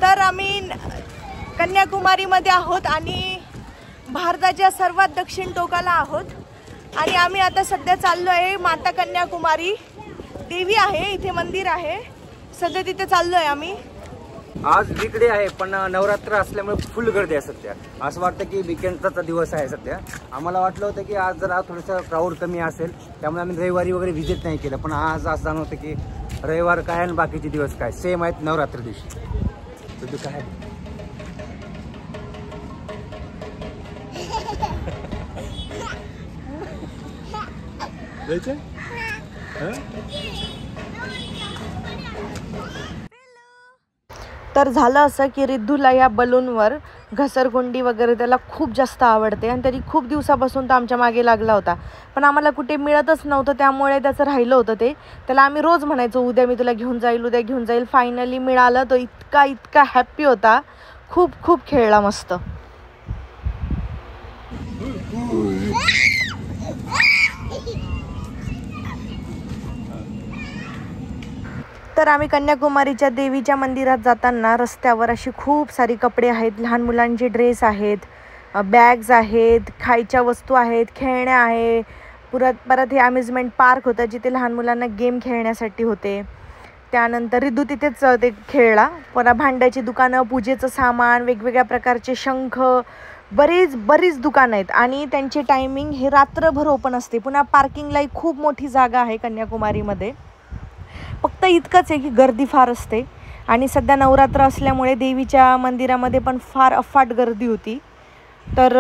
तर आम्ही कन्याकुमारीमध्ये आहोत आणि भारताच्या सर्वात दक्षिण टोकाला आहोत आणि आम्ही आता सध्या चाललो आहे माता कन्याकुमारी देवी आहे, इथे मंदिर आहे, सध्या तिथे चाललो आहे आम्ही। आज वीकडे आहे पण नवरात्र असल्यामुळे फुल गर्दी आहे सध्या। असं वाटतं की वीकेंडचा दिवस आहे सध्या। आम्हाला वाटलं होतं की आज जरा थोडंसं क्राऊड कमी असेल त्यामुळे आम्ही रविवारी वगैरे व्हिजिट नाही केलं, पण आज असं जाणवतं की रविवार काय आणि बाकीचे दिवस काय सेम आहेत नवरात्र दिवशी। तुझं काय तर झालं असं की रिद्धूला या बलूनवर घसरगुंडी वगैरे त्याला खूप जास्त आवडते आणि तरी खूप दिवसापासून तो आमच्या मागे लागला होता, पण आम्हाला कुठे मिळतच नव्हतं त्यामुळे त्याचं राहिलं होतं ते। त्याला आम्ही रोज म्हणायचो उद्या मी तुला घेऊन जाईल, उद्या घेऊन जाईल। फायनली मिळालं, तो इतका हॅप्पी होता, खूप खेळला मस्त। तर आम्ही कन्याकुमारीच्या देवीच्या मंदिरात जाताना रस्त्यावर अशी खूप सारी कपडे आहेत, लहान मुलांचे ड्रेस आहेत, बॅग्स आहेत, खायच्या वस्तू आहेत, खेळण्या आहे, परत हे अम्युजमेंट पार्क होतं जिथे लहान मुलांना गेम खेळण्यासाठी होते। त्यानंतर रिद्धू तिथेच ते खेळला। पुन्हा भांड्याची दुकानं, पूजेचं सामान, वेगवेगळ्या प्रकारचे शंख, बरीच दुकानं आहेत आणि त्यांची टायमिंग हे रात्रभर ओपन असते। पुन्हा पार्किंगला एक खूप मोठी जागा आहे कन्याकुमारीमध्ये। फक्त इतकंच आहे की गर्दी फार असते आणि सध्या नवरात्र असल्यामुळे देवीच्या मंदिरामध्ये पण फार अफाट गर्दी होती। तर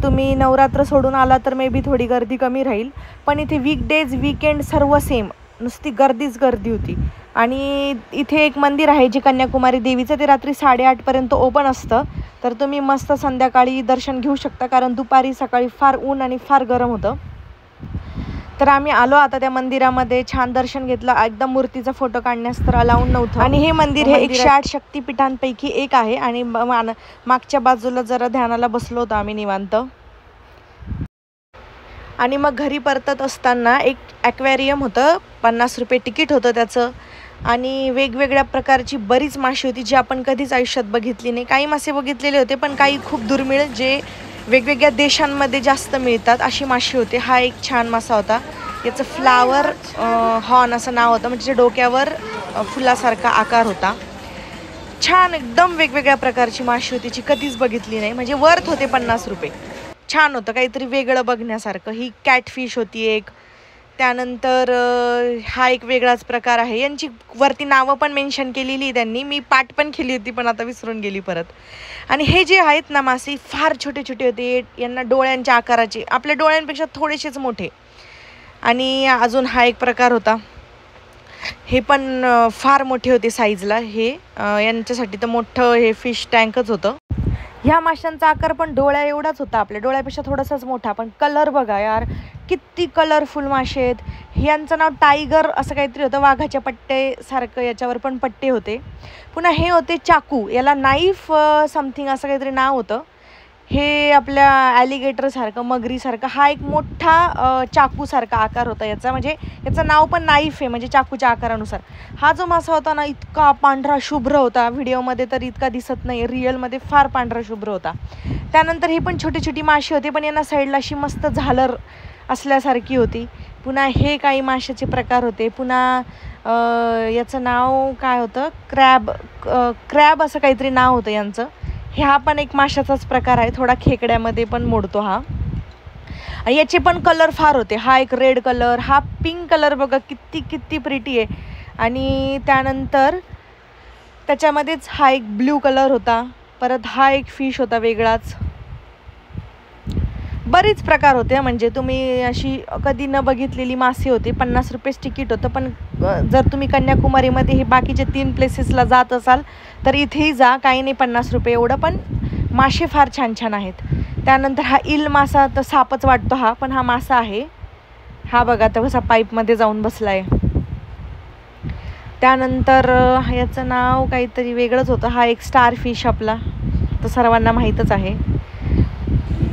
तुम्ही नवरात्र सोडून आला तर मे बी थोडी गर्दी कमी राहील, पण इथे वीकडेज वीकेंड सर्व सेम, नुसती गर्दीच गर्दी होती। आणि इथे एक मंदिर आहे जे कन्याकुमारी देवीचं, ते रात्री 8:30 पर्यंत ओपन असतं। तर तुम्ही मस्त संध्याकाळी दर्शन घेऊ शकता, कारण दुपारी सकाळी फार ऊन आणि फार गरम होतं। तर आम्ही आलो आता त्या मंदिरामध्ये, छान दर्शन घेतलं। एकदम मूर्तीचा फोटो काढण्यास तर अलाउड नव्हतं आणि हे मंदिर हे 108 शक्तिपीठांपैकी एक आहे आणि मागच्या बाजूला जरा ध्यानाला बसलो होतो आम्ही निवांत। आणि मग घरी परतत असताना एक ॲक्वेरियम होतं, 50 रुपये तिकीट होतं त्याचं आणि वेगवेगळ्या प्रकारची बरीच माशी होती जी आपण कधीच आयुष्यात बघितली नाही। काही मासे बघितलेले होते पण काही खूप दुर्मिळ जे वेगवेगळ्या देशांमध्ये जास्त मिळतात अशी माशी होते। हा एक छान मासा होता, याचं फ्लावर हॉर्न असं नाव होतं, म्हणजे डोक्यावर फुलासारखा आकार होता। छान एकदम वेगवेगळ्या प्रकारची माशी होती जी कधीच बघितली नाही, म्हणजे वर्थ होते 50 रुपये। छान होतं, काहीतरी वेगळं बघण्यासारखं। ही कॅटफिश होती एक, त्यानंतर हा एक वेगळाच प्रकार आहे। यांची वरती नावं पण मेन्शन केलेली त्यांनी, मी पाठ पण केली होती पण आता विसरून गेली परत। आणि हे जे आहेत ना मासे फार छोटे होते, यांना डोळ्यांच्या आकाराचे, आपल्या डोळ्यांपेक्षा थोडेसेच मोठे। आणि अजून हा एक प्रकार होता, हे पण फार मोठे होते साईजला। हे यांच्यासाठी तर मोठं हे फिश टँकच होतं। ह्या माशांचा आकार पण डोळ्या एवढाच होता, आपल्या डोळ्यापेक्षा थोडासाच मोठा, पण कलर बघा यार किती कलरफुल मासे आहेत। यांचं नाव टायगर असं काहीतरी होतं, वाघाच्या पट्टेसारखं याच्यावर पण पट्टे होते। पुन्हा हे होते चाकू, याला नाईफ समथिंग असं काहीतरी नाव होतं। हे आपल्या ॲलिगेटरसारखं, मगरीसारखं, हा एक मोठा चाकूसारखा आकार होता याचा, म्हणजे याचं नाव पण नाईफ आहे, म्हणजे चाकूच्या आकारानुसार। हा जो मासा होता ना इतका पांढरा शुभ्र होता, व्हिडिओमध्ये तर इतका दिसत नाही, रिअलमध्ये फार पांढरा शुभ्र होता। त्यानंतर ही पण छोटी माशी होती, पण यांना साईडला अशी मस्त झालर असल्यासारखी होती। पुन्हा हे काही माशाचे प्रकार होते। पुन्हा याचं नाव काय होतं, क्रॅब असं काहीतरी नाव होतं यांचं। हा पण एक माशाचाच प्रकार आहे, थोडा खेकड्यामध्ये पण मोडतो हा। आणि याचे पण कलर फार होते, हा एक रेड कलर, हा पिंक कलर बघा किती प्रिटी आहे। आणि त्यानंतर त्याच्यामध्येच हा एक ब्ल्यू कलर होता, परत हा एक फिश होता वेगळाच। बरेच प्रकार होते, म्हणजे तुम्ही अशी कधी न बघितलेली मासे होते। 50 रुपयेच तिकीट होतं, पण जर तुम्ही कन्याकुमारीमध्ये हे बाकीचे 3 प्लेसेसला जात असाल तर इथेही जा, काही नाही 50 रुपये एवढं, पण मासे फार छान आहेत। त्यानंतर हा इल मासा, तर सापच वाटतो हा, पण हा मासा आहे। हा बघा तर कसा पाईपमध्ये जाऊन बसलाय। त्यानंतर याचं नाव काहीतरी वेगळंच होतं, हा एक स्टार फिश आपला तर सर्वांना माहीतच आहे।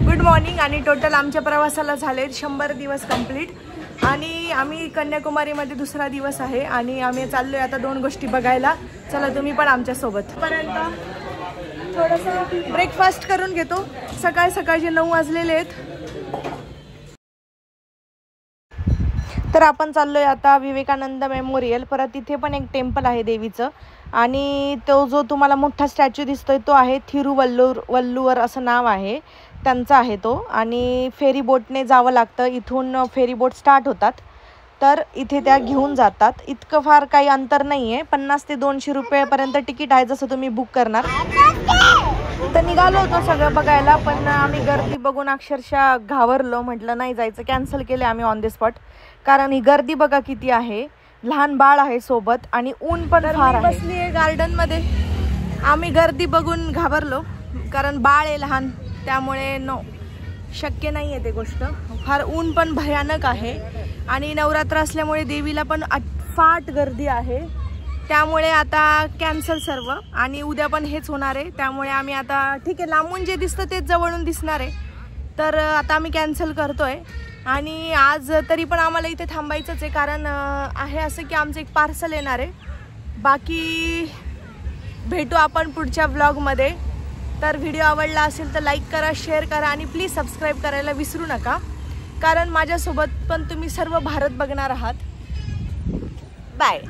गुड मॉर्निंग आणि टोटल आमच्या प्रवासाला झाले 100 दिवस कंप्लीट आणि आम्ही कन्याकुमारीमध्ये दुसरा दिवस आहे आणि आम्ही चाललोय आता 2 गोष्टी बघायला. चला तुम्ही पण आमच्या सोबत. पर्यंत थोडंसं ब्रेकफास्ट करून घेतो. सकाळचे 9 वाजलेले आहेत. तर आपण चाललोय आता विवेकानंद मेमोरियल. परत तिथे पण एक टेम्पल आहे देवीचं आणि तो जो तुम्हाला मोठा स्टॅच्यू दिसतोय तो आहे थिरुवल्लुवर असं नाव आहे त्यांचा आहे तो. आणि फेरी बोटने जावं लागतं. इथून फेरी बोट स्टार्ट होतात तर इथे त्या घेऊन जातात. इतकं फार काही अंतर नाही आहे. 50 ते 200 रुपयापर्यंत तिकीट आहे जसं तुम्ही बुक करणार. तर निघालो होतो सगळं बघायला पण आम्ही गर्दी बघून अक्षरशः घाबरलो. म्हटलं नाही जायचं, कॅन्सल केले आम्ही ऑन द स्पॉट. कारण ही गर्दी बघा किती आहे. लहान बाळ आहे सोबत आणि ऊन पण फार आहे. बसली आहे गार्डन मध्ये. आम्ही गर्दी बघून घाबरलो कारण बाळ आहे लहान, त्यामुळे शक्य नाही आहे ते गोष्ट. फार ऊन पण भयानक आहे आणि नवरात्र असल्यामुळे देवीला पण अफाट गर्दी आहे. त्यामुळे आता कॅन्सल सर्व आणि उद्या पण हेच होणार आहे. त्यामुळे आम्ही आता ठीक आहे, लांबून जे दिसतं तेच जवळून दिसणार आहे. तर आता आम्ही कॅन्सल करतोय आणि आज तरी पण आम्हाला इथे थांबायचंच आहे कारण आहे असं की आमचं एक पार्सल येणार आहे. बाकी भेटू आपण पुढच्या व्लॉगमध्ये. तर व्हिडिओ आवडला असेल तर लाईक करा, शेअर करा आणि प्लीज सबस्क्राईब करायला विसरू नका कारण माझ्यासोबत पण तुम्ही सर्व भारत बघणार आहात. बाय.